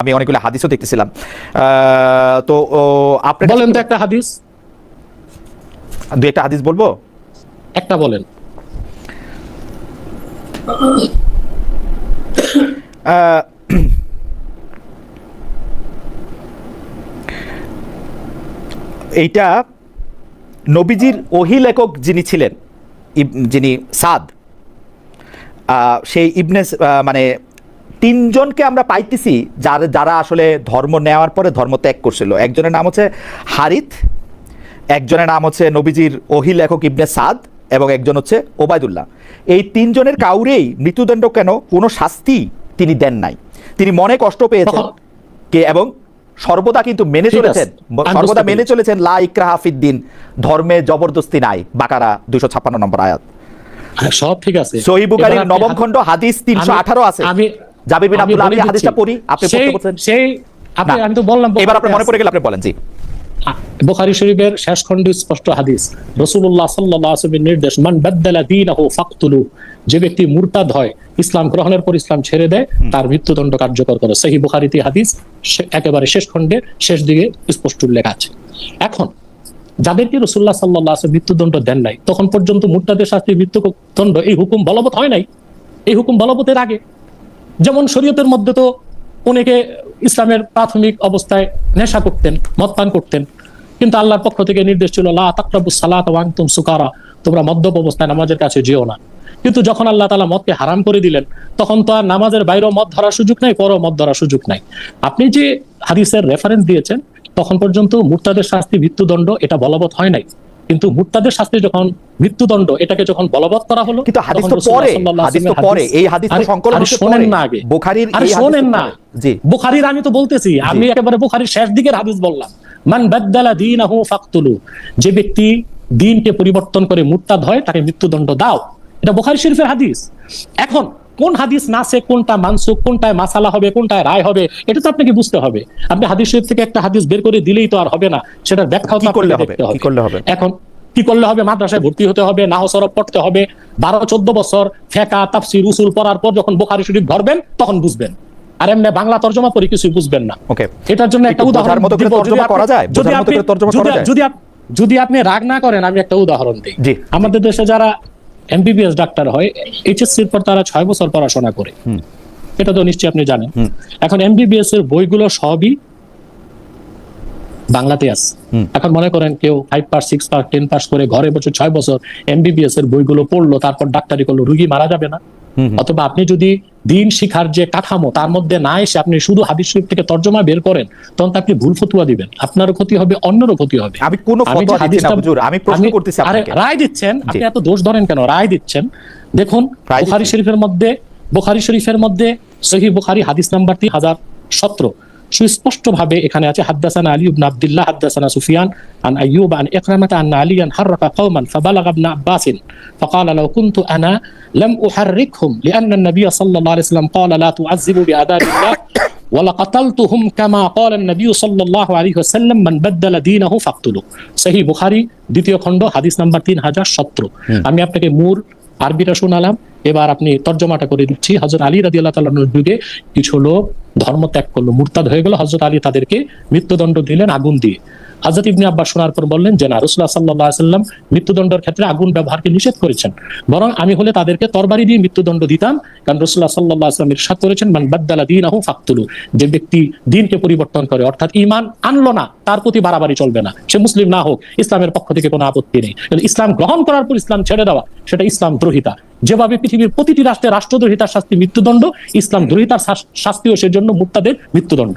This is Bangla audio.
আমি অনেকগুলো হাদিসও দেখতেছিলাম। তো আপনি বলেন তো একটা হাদিস, দুই একটা হাদিস বলবো, একটা বলেন। এইটা নবীজির ওহী লেখক যিনি ছিলেন, যিনি সাদ, সেই ইবনে মানে তিনজনকে আমরা পাইতেছি যারা আসলে ধর্ম নেওয়ার পরে ধর্ম ত্যাগ করছিল। একজনের নাম হচ্ছে হারিথ, একজনের নাম হচ্ছে নবীজির ওহী লেখক ইবনে সাদ, এবং একজন হচ্ছে ওবায়দুল্লাহ। এই তিনজনের কাউরেই মৃত্যুদণ্ড কেন কোনো শাস্তি তিনি দেন নাই। তিনি মনে কষ্ট পেয়েছেন কে, এবং সর্বদা কিন্তু মেনে চলেছেন, সর্বদা মেনে চলেছেন লা ইকরাহা ফিদ্দিন, ধর্মে জবরদস্তি নাই। বাকারা 256 নম্বর আয়াত। সব ঠিক আছে। সহিহ বুখারীর নবম খণ্ড হাদিস 318 আছে। জাবির বিন আব্দুল্লাহ, আমি হাদিসটা পড়ি, আপনি পড়তে বলছেন। আমি তো বললাম, এবার আপনার মনে পড়ে গেল, আপনি বলেন। জি, বুখারী শরীফের শেষ খণ্ডে স্পষ্ট হাদিস, রাসূলুল্লাহ সাল্লাল্লাহু আলাইহি ওয়াসাল্লামের নির্দেশ, মান বাদদালা দীনাহু ফাকতুলু, যে ব্যক্তি মুরতাদ হয়, ইসলাম গ্রহণের পর ইসলাম ছেড়ে দেয়, তার মৃত্যুদণ্ড কার্যকর করে। সহিহ বুখারীতে হাদিস একেবারে শেষ খণ্ডের শেষ দিকে স্পষ্ট উল্লেখ আছে। এখন যাদেরকে রাসূলুল্লাহ সাল্লাল্লাহু আলাইহি ওয়াসাল্লাম মৃত্যুদণ্ড দেন নাই, তখন পর্যন্ত মুরতাদের শাস্তি মৃত্যুদণ্ড এই হুকুম বলবৎ হয় নাই। এই হুকুম বলবতের আগে যেমন শরীয়তের মধ্যে তো অনেকে ইসলামের প্রাথমিক অবস্থায় নেশা করতেন, মদ পান করতেন, কিন্তু আল্লাহর পক্ষ থেকে নির্দেশ ছিল লা তাকরাবুস সালাত ওয়া আনতুম সুকারা, তোমরা মদ্যপ অবস্থায় নামাজের কাছে যেও না। কিন্তু যখন আল্লাহ তাআলা মদকে হারাম করে দিলেন, তখন তো আর নামাজের বাইরেও মদ ধরার সুযোগ নাই, পরও মদ ধরার সুযোগ নাই। আপনি যে হাদিসের রেফারেন্স দিয়েছেন, তখন পর্যন্ত মুরতাদের শাস্তি মৃত্যুদণ্ড এটা বলবৎ হয় নাই। কিন্তু মুরতাদের শাস্তি যখন মৃত্যুদণ্ড এটাকে যখন বলবৎ করা হলো, কিন্তু হাদিস তো পরে, হাদিস তো পরে, এই হাদিস তো সংকলন হচ্ছে পরে। শুনেন না আগে বুখারীর এই হাদিস শুনেন না। জি, বুখারীর আমি তো বলতেছি, আমি একেবারে বুখারীর শেষ দিকের হাদিস বললাম। মান বাদদালা দীনাহু ফাকতুলু, যে ব্যক্তি দ্বীনকে পরিবর্তন করে মুরতাদ হয়, তাকে মৃত্যুদণ্ড দাও। এটা বুখারী শরীফের হাদিস। এখন কোন হাদিস নাসে, কোনটা মানসুখ, কোনটায় মাসালা হবে, কোনটায় রায় হবে, এটা তো আপনাকে বুঝতে হবে। আপনি হাদিস শরীফ থেকে একটা হাদিস বের করে দিলেই তো আর হবে না, সেটার ব্যাখ্যাও তো আপনাকে দেখতে হবে। কি করলে হবে? এখন কি করলে হবে? মাদ্রাসায় ভর্তি হতে হবে, নাহও সরফ পড়তে হবে, 12-14 বছর ফিকহ, তাফসীর, উসুল পড়ার পর যখন বুখারী শরীফ ধরবেন তখন বুঝবেন। আর এমনি বাংলা তরজমা পড়ে কিছু বুঝবেন না। ওকে, এটার জন্য একটা উদাহরণ দিব। তরজমা করা যায়, যদি আপনি রাগ না করেন, আমি একটা উদাহরণ দিই। আমাদের দেশে যারা এমবিবিএস ডাক্তার হয়, এইচএসসির পর তারা 6 বছর পড়াশোনা করে, এটা তো নিশ্চয়ই আপনি জানেন। এখন এমবিবিএস এর বইগুলো সবই বাংলাতে আছে। এখন মনে করেন কেউ 5 পাস, 6 পাস, 10 পাস করে ঘরে বসে 6 বছর এমবিবিএস এর বইগুলো পড়লো, তারপর ডাক্তারি করলো, রোগী মারা যাবে না? অথবা আপনি যদি দিন শিখার যে কাঠামো তার মধ্যে না এসে আপনি শুধু হাদিস শরীফ থেকে তরজমা বের করেন, তখন আপনি ভুল ফতোয়া দিবেন, আপনারও ক্ষতি হবে, অন্যেরও ক্ষতি হবে। আমি কোনো ফতোয়া দিচ্ছি না হুজুর, আমি প্রশ্ন করতেছি আপনাকে। রায় দিচ্ছেন, আপনি এত দোষ ধরেন কেন? রায় দিচ্ছেন। দেখুন বুখারী শরীফের মধ্যে সহিহ বুখারী হাদিস নাম্বার 3017 সুস্পষ্ট ভাবে এখানে আছে, হাদাসানা আলী ইবনে আব্দুল্লাহ হাদাসানা সুফিয়ান আন আইয়ুব আন ইকরামাহ আন আলিয়ান হাররাকা কওমান ফাবালাগা ইবনে আব্বাস ফাকালা লাউ কুনতু আনা লাম উহাররিকহুম লিআন্না an-নাবিয় সাল্লাল্লাহু আলাইহি ওয়াসাল্লাম ক্বালা লা তুআযযিবু বিআদাবিল্লাহ ওয়া লাকাতালতুহুম কামা ক্বালা an-নাবিয় সাল্লাল্লাহু আলাইহি ওয়াসাল্লাম মান বাদদালা দীনাহু ফাকতুলু। সহিহ বুখারী দ্বিতীয় খণ্ড হাদিস নাম্বার 3017। আমি আপনাকে মূল আরবিটা শোনালাম, এবার আপনি তর্জমাটা করে দিচ্ছি। হযরত আলী রাদিয়াল্লাহু তাআলার যুগে কিছু লোক ধর্ম ত্যাগ করলো, মুরতাদ হয়ে গেল। হযরত আলী তাদেরকে মৃত্যুদণ্ড দিলেন আগুন দিয়ে। হযরত ইবনে আব্বাস শোনার পর বললেন যে না, রাসূলুল্লাহ সাল্লাল্লাহু আলাইহি ওয়াসাল্লাম মৃত্যুদণ্ডের ক্ষেত্রে আগুন ব্যবহারকে নিষেধ করেছেন, বরং আমি হলে তাদেরকে তরবারি দিয়ে মৃত্যুদণ্ড দিতাম, কারণ রাসূলুল্লাহ সাল্লাল্লাহু আলাইহি ওয়াসাল্লাম ইরশাদ করেছেন মান বাদদালা দীনাহু ফাকতুলু, যে ব্যক্তি দ্বীনকে পরিবর্তন করে অর্থাৎ ঈমান আনলো না, তার প্রতি বাড়াবাড়ি চলবে না। সে মুসলিম না হোক, ইসলামের পক্ষ থেকে কোনো আপত্তি নেই, কিন্তু ইসলাম গ্রহণ করার পর ইসলাম ছেড়ে দেওয়া, সেটা ইসলাম দ্রোহিতা। যেভাবে পৃথিবীর প্রতিটি রাষ্ট্রে রাষ্ট্রদ্রোহিতার শাস্তি মৃত্যুদণ্ড, ইসলাম দ্রোহিতার শাস্তিও সেজন্য মুরতাদের মৃত্যুদণ্ড।